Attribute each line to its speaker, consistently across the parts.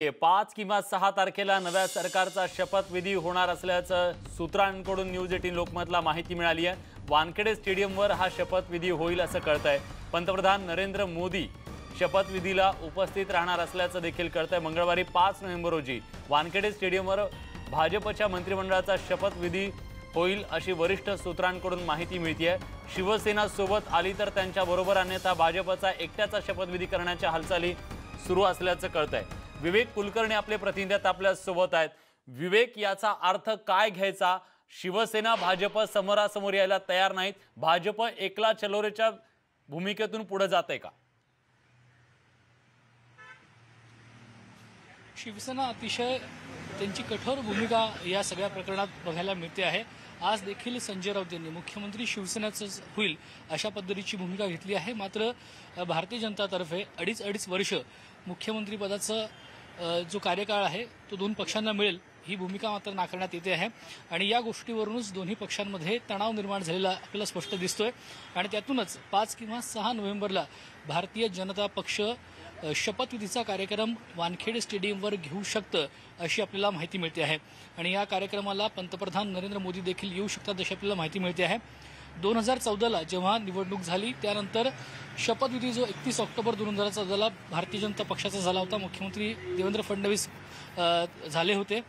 Speaker 1: 5 किंवा 6 तारखेला नव्या सरकारचा शपथविधी होणार असल्याचं सूत्रांकडून न्यूज 18 लोकमतला माहिती मिळाली आहे। वानखेडे स्टेडियमवर हा शपथविधी होईल असं कळतंय। पंतप्रधान नरेंद्र मोदी शपथविधीला उपस्थित राहणार असल्याचं देखील कळतंय। मंगळवारी 5 नोव्हेंबर रोजी वानखेडे स्टेडियमवर भाजपच्या मंत्रिमंडळाचा शपथविधी होईल अशी वरिष्ठ सूत्रांकडून माहिती मिळते। शिवसेना सोबत आली तर त्यांच्याबरोबर अन्यथा भाजपचा एकट्याचा शपथविधी करण्याच्या हालचाली सुरू असल्याचं कळतंय। विवेक कुलकर्णी आपले प्रतिनिधी आपल्या सोबत आहेत। विवेक, याचा अर्थ काय घ्यायचा? शिवसेना भाजप समोरासमोर यायला तयार नाहीत, भाजप एकला चलोरेच्या भूमिकेतून पुढे जाते का?
Speaker 2: शिवसेना अतिशय त्यांची कठोर भूमिका या सगळ्या प्रकरणात बघायला मिळते आहे। आज देखील संजय राऊत यांनी मुख्यमंत्री शिवसेनेचं होईल अशा पद्धतीची भूमिका घेतली आहे। मात्र भारतीय जनतातर्फे अडीच वर्ष मुख्यमंत्रीपदाचा जो कार्यकाळ आहे तो दोन पक्षांना मिळेल ही भूमिका मात्र नाकारण्यात येते आहे। आणि या गोष्टीवरूनच दोन्ही पक्षांमध्ये तणाव निर्माण झालेला आपल्याला स्पष्ट दिसतोय। आणि त्यातूनच 5 किंवा 6 नोव्हेंबरला भारतीय जनता पक्ष शपथविधीचा कार्यक्रम वानखेडे स्टेडियमवर घेऊ शकतं अशी आपल्याला माहिती मिळते आहे। आणि या कार्यक्रमाला पंतप्रधान नरेंद्र मोदी देखील येऊ शकतात अशी आपल्याला माहिती मिळते आहे। 2014ला जेव्हा निवडणूक झाली त्यानंतर शपथविधी जो 31 ऑक्टोबर 2014ला भारतीय जनता पक्षाचा झाला होता, मुख्यमंत्री देवेंद्र फडणवीस झाले होते।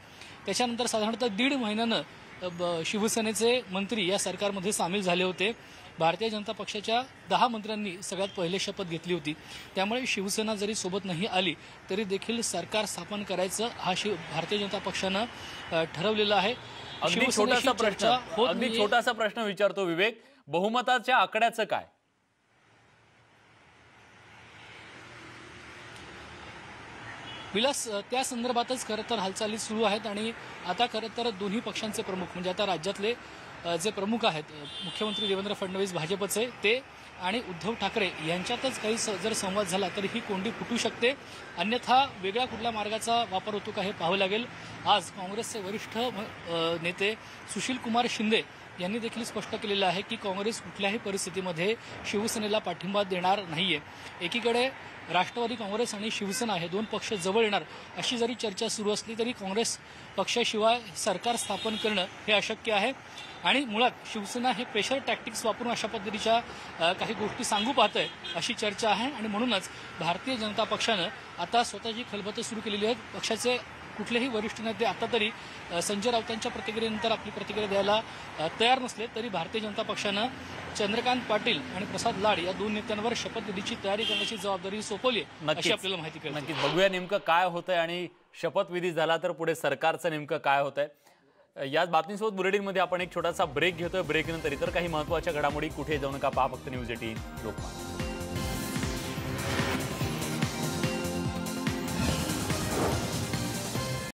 Speaker 2: त्याच्यानंतर साधारणतः 1.5 महिन्यानं शिवसेनेचे मंत्री या सरकारमध्ये सामील झाले होते। भारतीय जनता पक्षाच्या 10 मंत्र्यांनी सगळ्यात पहिले शपथ घेतली होती। त्यामुळे शिवसेना जरी सोबत नाही आली तरी देखील सरकार स्थापन करायचं हा भारतीय जनता पक्षानं ठरवलेलं आहे।
Speaker 1: अगदी छोटासा प्रश्न विचारतो विवेक, बहुमताच्या आकड्याचं काय?
Speaker 2: विलास, त्या संदर्भातच खरं तर हालचाली सुरू आहेत। आणि आता खरं तर दोन्ही पक्षांचे प्रमुख म्हणजे आता राज्यातले जे प्रमुख आहेत, मुख्यमंत्री देवेंद्र फडणवीस भाजपचे ते आणि उद्धव ठाकरे यांच्यातच काही जर संवाद झाला तर ही कोंडी फुटू शकते, अन्यथा वेगळ्या कुठल्या मार्गाचा वापर होतो का हे पाहावं लागेल। आज काँग्रेसचे वरिष्ठ नेते सुशील कुमार शिंदे यांनी देखील स्पष्ट केलेलं आहे की काँग्रेस कुठल्याही परिस्थितीमध्ये शिवसेनेला पाठिंबा देणार नाहीये। एकीकडे राष्ट्रवादी काँग्रेस आणि शिवसेना हे दोन पक्ष जवळ येणार अशी जरी चर्चा सुरू असली तरी काँग्रेस पक्षाशिवाय सरकार स्थापन करणं हे अशक्य आहे। आणि मुळात शिवसेना हे प्रेशर टॅक्टिक्स वापरून अशा पद्धतीच्या काही गोष्टी सांगू पाहतंय अशी चर्चा आहे। आणि म्हणूनच भारतीय जनता पक्षानं आता स्वतःची खलबतं सुरू केलेली आहेत। पक्षाचे कुठलेही वरिष्ठ नेते आता तरी संजय राऊतांच्या प्रतिक्रियेनंतर आपली प्रतिक्रिया द्यायला तयार नसले तरी भारतीय जनता पक्षानं चंद्रकांत पाटील आणि प्रसाद लाड या दोन नेत्यांवर शपथविधीची तयारी करण्याची जबाबदारी सोपवली अशी आपल्याला माहिती कळते।
Speaker 1: नक्कीच बघूया नेमकं काय होतंय आणि शपथविधी झाला तर पुढे सरकारचं नेमकं काय होतंय। याच बातमीसोबत बुलेटिनमध्ये आपण एक छोटासा ब्रेक घेतोय। ब्रेकनंतर इतर काही महत्त्वाच्या घडामोडी कुठे जाऊ नका, पहा फक्त न्यूज 18 लोकमत।